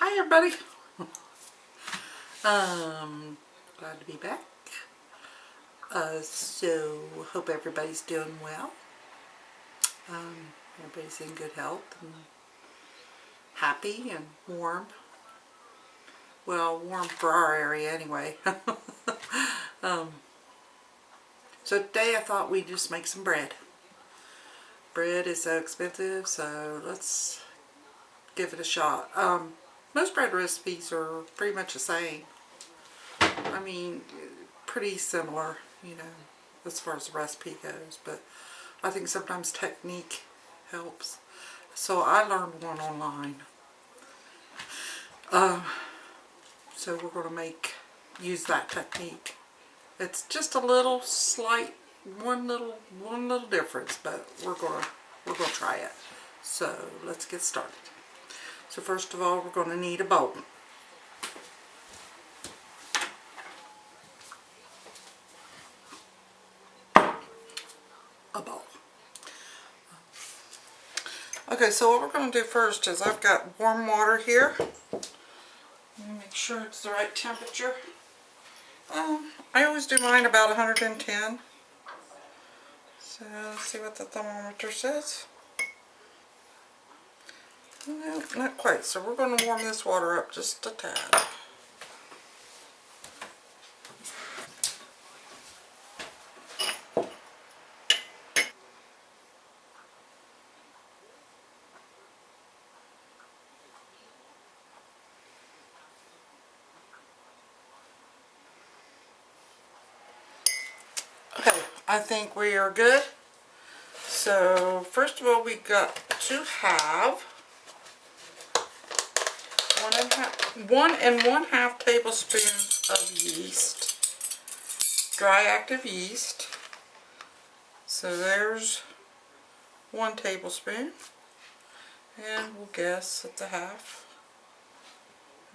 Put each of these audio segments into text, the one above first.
Hi everybody. Glad to be back. So hope everybody's doing well. Everybody's in good health and happy and warm. Well, warm for our area anyway. So today I thought we'd just make some bread. Bread is so expensive, so let's give it a shot. Most bread recipes are pretty much the same. I mean, pretty similar, you know, as far as the recipe goes, but I think sometimes technique helps. So I learned one online. So we're going to use that technique. It's just a little slight, one little difference, but we're gonna try it. So let's get started. So first of all, we're going to need a bowl. Okay, so what we're going to do first is I've got warm water here. Let me make sure it's the right temperature. I always do mine about 110. So let's see what the thermometer says. No, not quite. So we're going to warm this water up just a tad. Okay, I think we are good. So first of all, we got to have 1.5 tablespoons of yeast, dry active yeast. So there's 1 tablespoon, and we'll guess it's a half.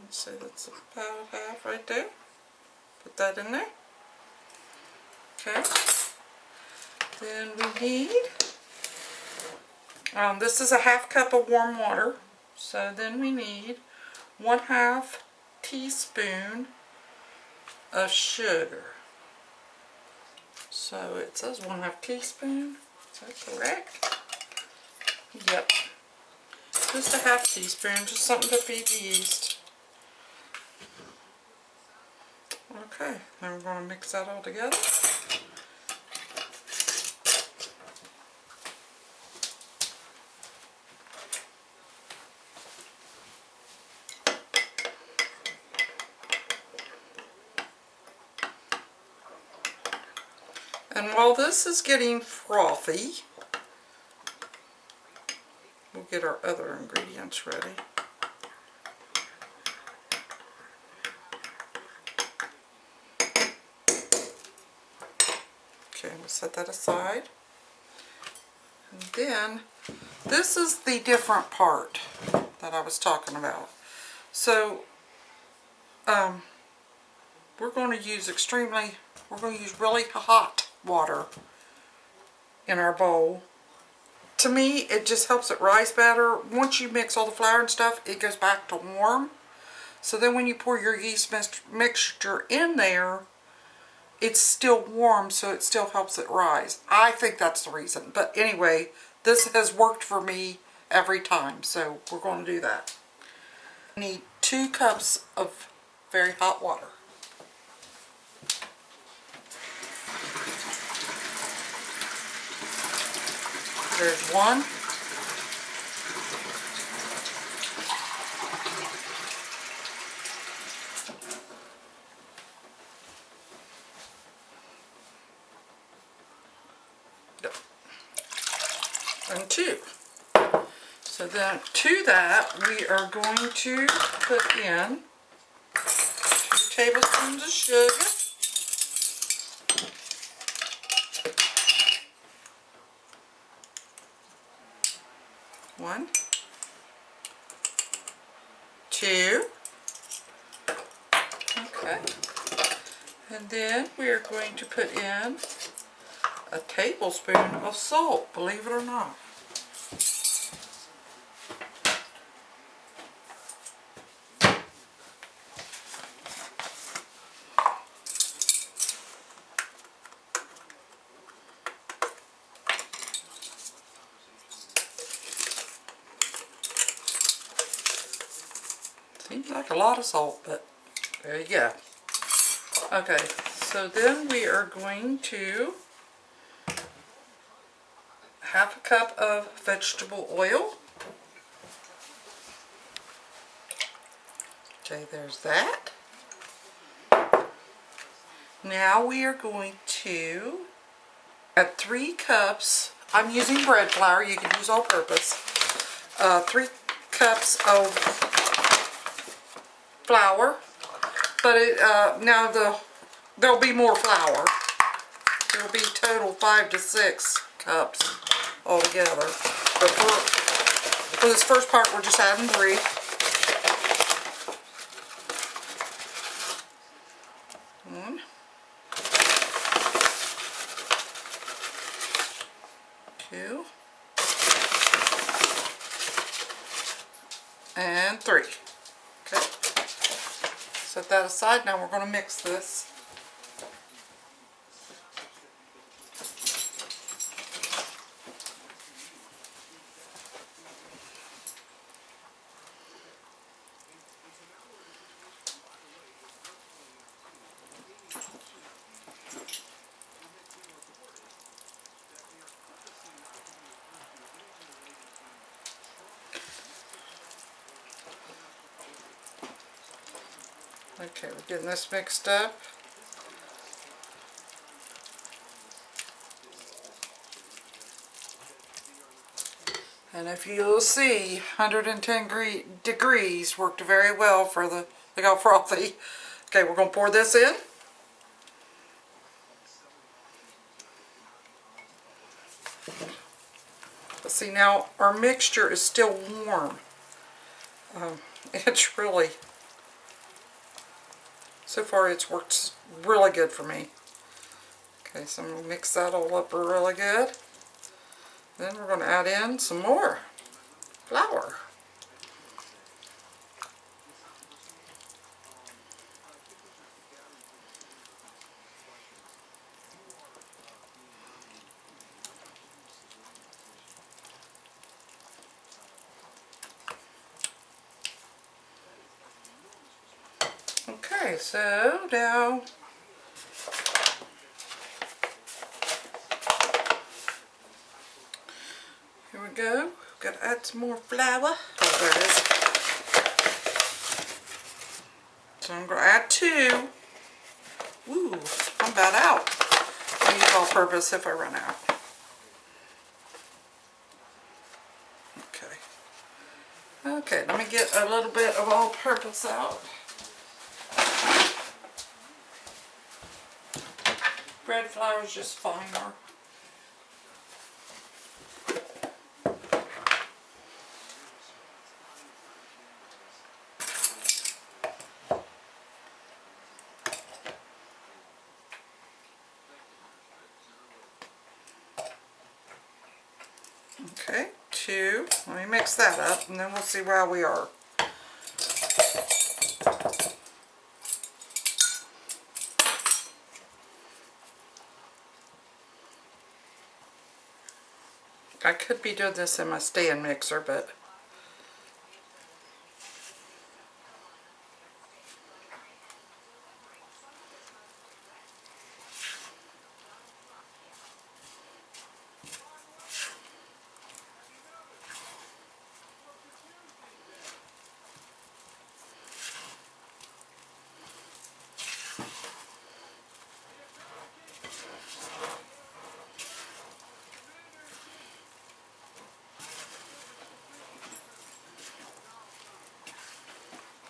Let's say that's about half right there. Put that in there. Okay. Then we need, this is a half cup of warm water. So then we need 1/2 teaspoon of sugar. So it says 1/2 teaspoon. Is that correct? Yep. Just a half teaspoon, just something to feed the yeast. Okay, then we're going to mix that all together. And while this is getting frothy, we'll get our other ingredients ready. Okay, we'll set that aside. And then, this is the different part that I was talking about. So, we're going to use really hot water in our bowl. To me, it just helps it rise better. Once you mix all the flour and stuff, it goes back to warm. So then when you pour your yeast mixture in there, it's still warm, so it still helps it rise. I think that's the reason. But anyway, this has worked for me every time, so we're going to do that. We need 2 cups of very hot water. There's 1. And 2. So then to that we are going to put in 2 tablespoons of sugar. 1, 2. Okay. And then we are going to put in a tablespoon of salt, believe it or not. Seems like a lot of salt, but there you go. Okay, so then we are going to half a cup of vegetable oil. Okay, there's that. Now we are going to add 3 cups. I'm using bread flour. You can use all-purpose. 3 cups of flour. But now there'll be more flour. There'll be total 5 to 6 cups altogether. But for this first part, we're just adding 3. One, 2, and 3. Okay. Set that aside. Now we're going to mix this. Okay, we're getting this mixed up. And if you'll see, 110 degrees worked very well for the, look how frothy. Okay, we're going to pour this in. But see, now our mixture is still warm. It's really, so far it's worked really good for me. Okay, so I'm going to mix that all up really good. Then we're going to add in some more flour. Okay, so now here we go. Got to add some more flour. Oh, there it is. So I'm going to add 2. Ooh, I'm about out. I'll use all-purpose if I run out. Okay. Okay, let me get a little bit of all-purpose out. Bread flour is just finer. Okay, 2. Let me mix that up and then we'll see where we are. I could be doing this in my stand mixer, but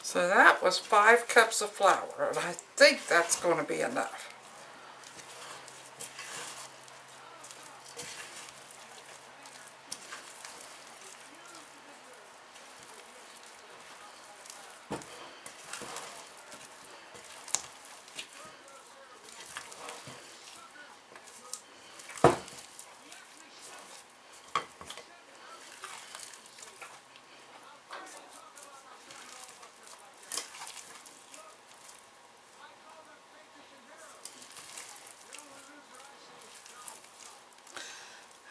so that was 5 cups of flour, and I think that's going to be enough.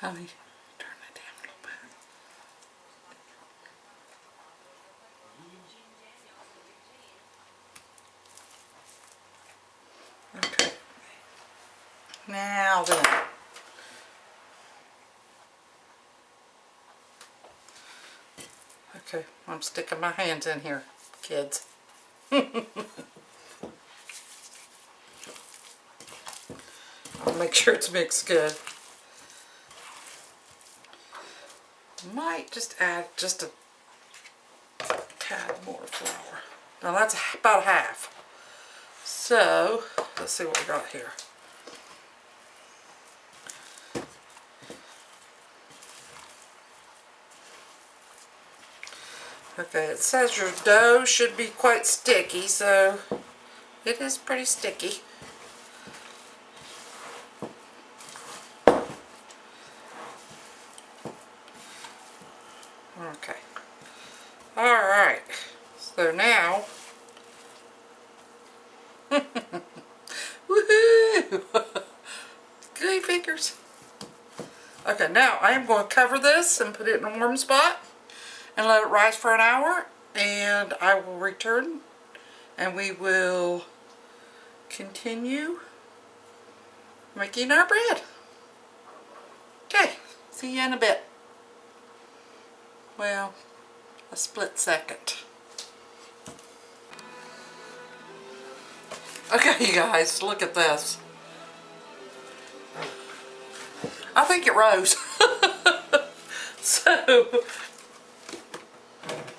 Honey, turn that down a little bit. Now then. Okay, I'm sticking my hands in here, kids. I'll make sure it's mixed good. Might just add just a tad more flour. Now that's about half. So, let's see what we got here. Okay, it says your dough should be quite sticky, so it is pretty sticky. Okay. Alright. So now, woohoo! Gooey fingers. Okay, now I am going to cover this and put it in a warm spot and let it rise for an hour, and I will return and we will continue making our bread. Okay, see you in a bit. Well, a split second. Okay, you guys, look at this. I think it rose. So,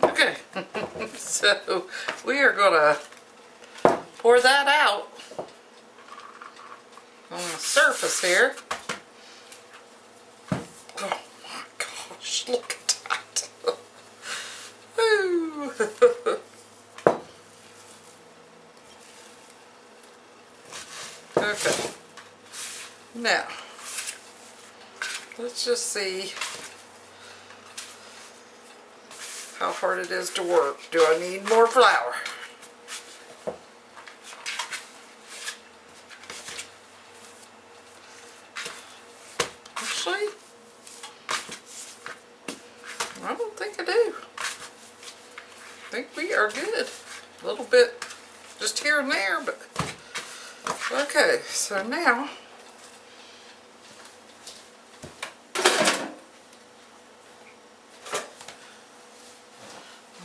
okay. So, we are going to pour that out on the surface here. Oh my gosh, look at that. Ooh. Okay. Now, let's just see how hard it is to work. Do I need more flour? Actually, I don't think I do. I think we are good. A little bit just here and there, but okay, so now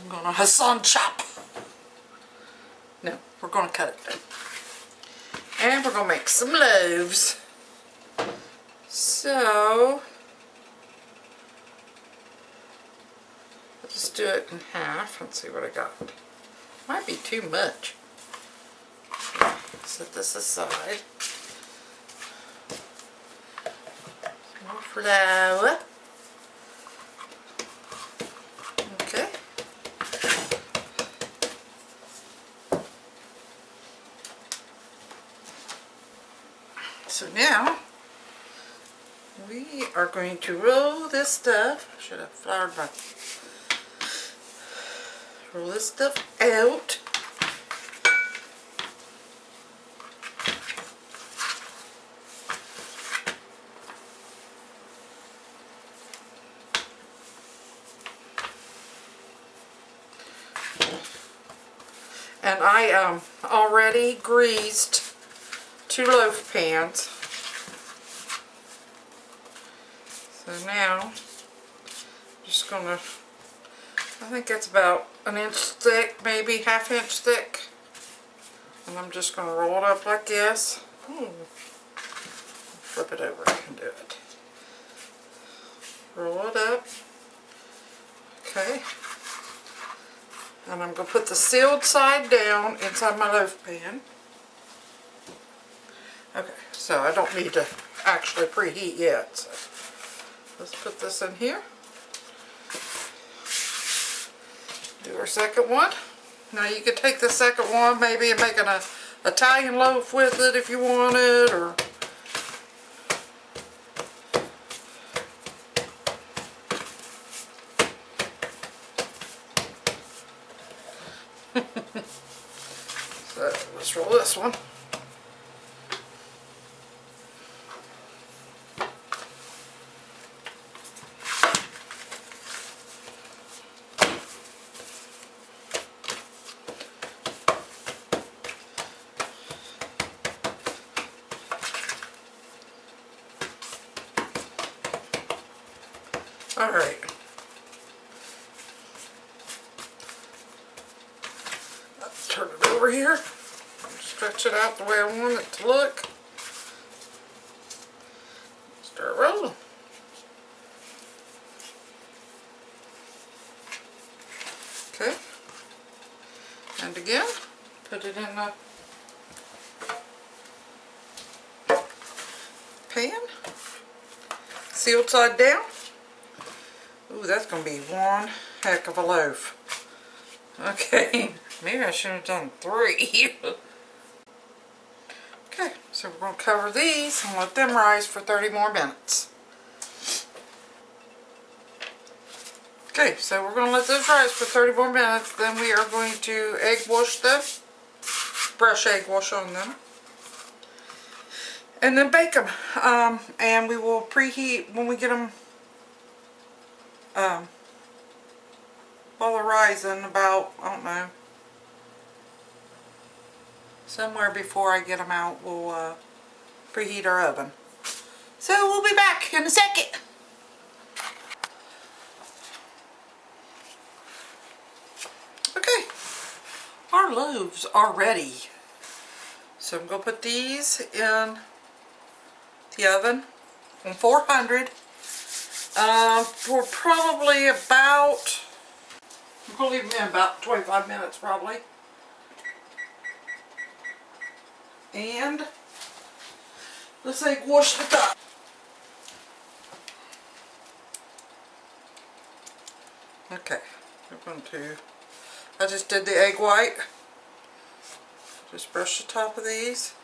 I'm gonna Hassan chop. No, we're gonna cut it. And we're gonna make some loaves. So I'll just do it in half. Let's see what I got. Might be too much. Set this aside. Some more flour. Okay. So now we are going to roll this stuff. I should have floured my. Roll this stuff out. And I already greased 2 loaf pans. So now I'm just gonna, I think it's about 1 inch thick, maybe 1/2 inch thick. And I'm just gonna roll it up like this. Flip it over and do it. Roll it up. Okay. And I'm going to put the sealed side down inside my loaf pan. Okay, so I don't need to actually preheat yet. So let's put this in here. Do our second one. Now you could take the second one maybe and make an Italian loaf with it if you wanted, or so let's roll this one. All right. Let's turn it over here. Stretch it out the way I want it to look. Start rolling. Okay. And again, put it in the pan. Sealed side down. Ooh, that's going to be one heck of a loaf. Okay, maybe I should have done 3. Okay, so we're going to cover these and let them rise for 30 more minutes. Okay, so we're going to let those rise for 30 more minutes. Then we are going to egg wash them, brush egg wash on them, and then bake them. And we will preheat when we get them while they're rising about, I don't know, somewhere before I get them out, we'll preheat our oven. So we'll be back in a second. Okay, our loaves are ready. So I'm going to put these in the oven on 400 for probably about, I'm going to leave them in about 25 minutes probably. And let's egg wash the top. Okay, we're going to, I just did the egg white. Just brush the top of these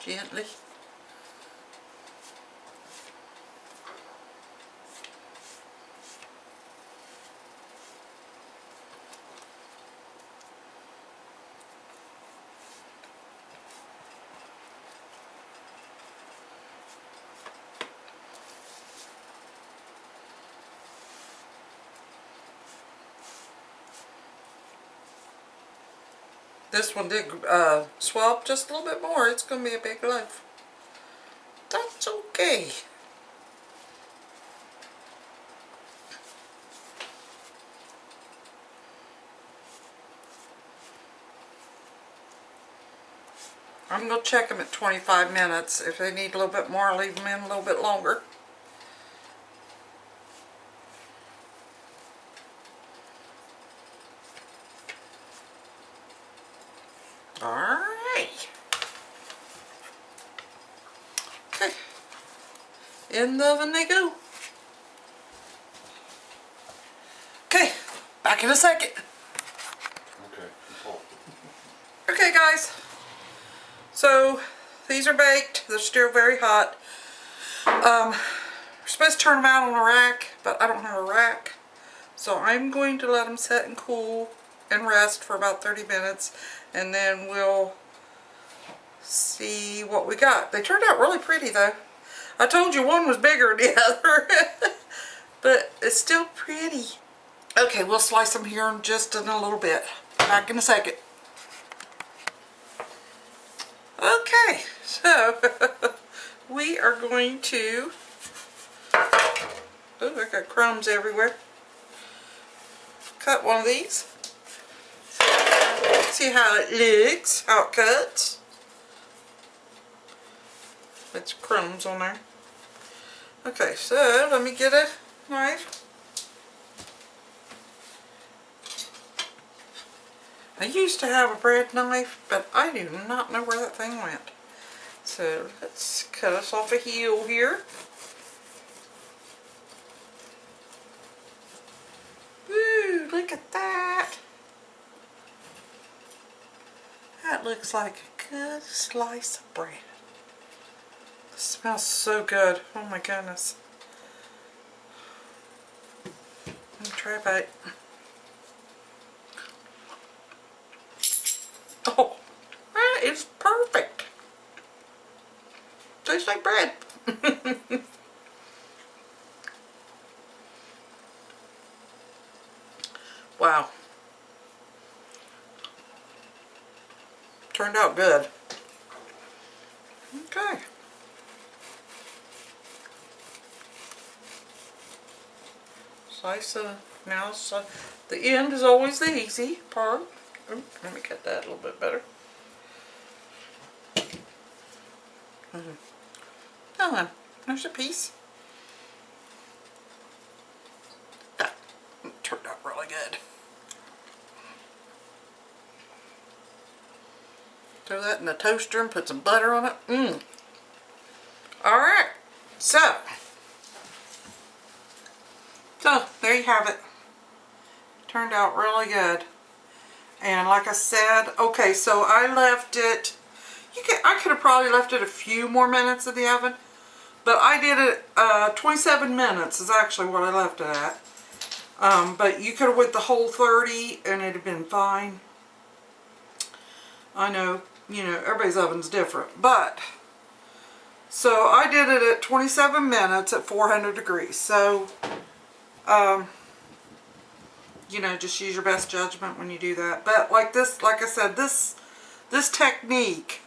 gently. This one did swell up just a little bit more. It's going to be a big loaf. That's okay. I'm going to check them at 25 minutes. If they need a little bit more, I'll leave them in a little bit longer. Alright. Okay. In the oven they go. Okay. Back in a second. Okay. Okay, guys. So, these are baked. They're still very hot. We're supposed to turn them out on a rack, but I don't have a rack. So I'm going to let them set and cool and rest for about 30 minutes. And then we'll see what we got. They turned out really pretty though. I told you one was bigger than the other. But it's still pretty. Okay, we'll slice them here in just in a little bit. Back in a second. Okay, so we are going to, oh, I got crumbs everywhere. Cut one of these. See how it looks, how it cuts. It's crumbs on there. Okay, so let me get a knife. I used to have a bread knife, but I do not know where that thing went. So let's cut us off a heel here. Ooh, look at that. That looks like a good slice of bread. It smells so good. Oh my goodness. Let me try a bite. Oh, that is perfect. Tastes like bread. Wow. Turned out good. Okay. slice of, now so the end is always the easy part. Ooh, let me cut that a little bit better. Oh, there's a piece. That turned out really good. Throw that in the toaster and put some butter on it. Alright, so there you have it. Turned out really good. And like I said, okay, so I left it, I could have probably left it a few more minutes in the oven, but I did it 27 minutes is actually what I left it at. But you could have went the whole 30 and it'd have been fine. I know, you know, everybody's oven's different, but so I did it at 27 minutes at 400 degrees. So, you know, just use your best judgment when you do that. But like this, like I said, this technique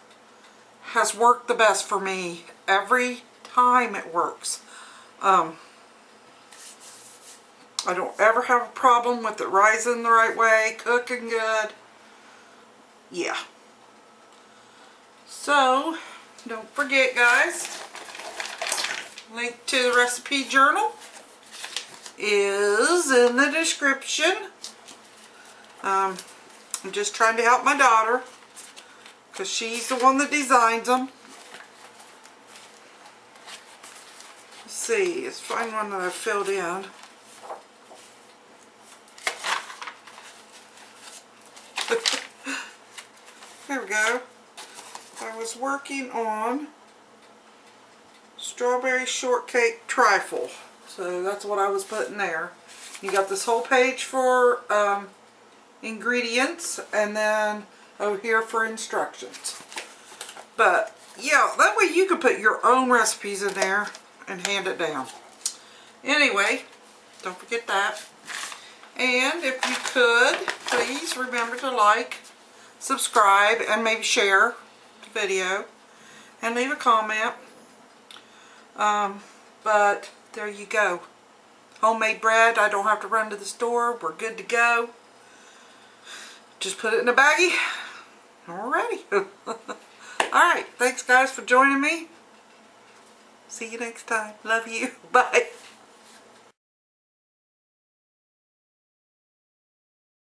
has worked the best for me every time it works. I don't ever have a problem with it rising the right way, cooking good. Yeah. So, don't forget, guys, link to the recipe journal is in the description. I'm just trying to help my daughter because she's the one that designs them. Let's see, let's find one that I filled in. There we go. I was working on strawberry shortcake trifle. So that's what I was putting there. You got this whole page for ingredients and then over here for instructions. But yeah, that way you can put your own recipes in there and hand it down. Anyway, don't forget that. And if you could, please remember to like, subscribe, and maybe share the video and leave a comment. But there you go. Homemade bread. I don't have to run to the store. We're good to go. Just put it in a baggie. Alrighty. Alright. Thanks guys for joining me. See you next time. Love you. Bye.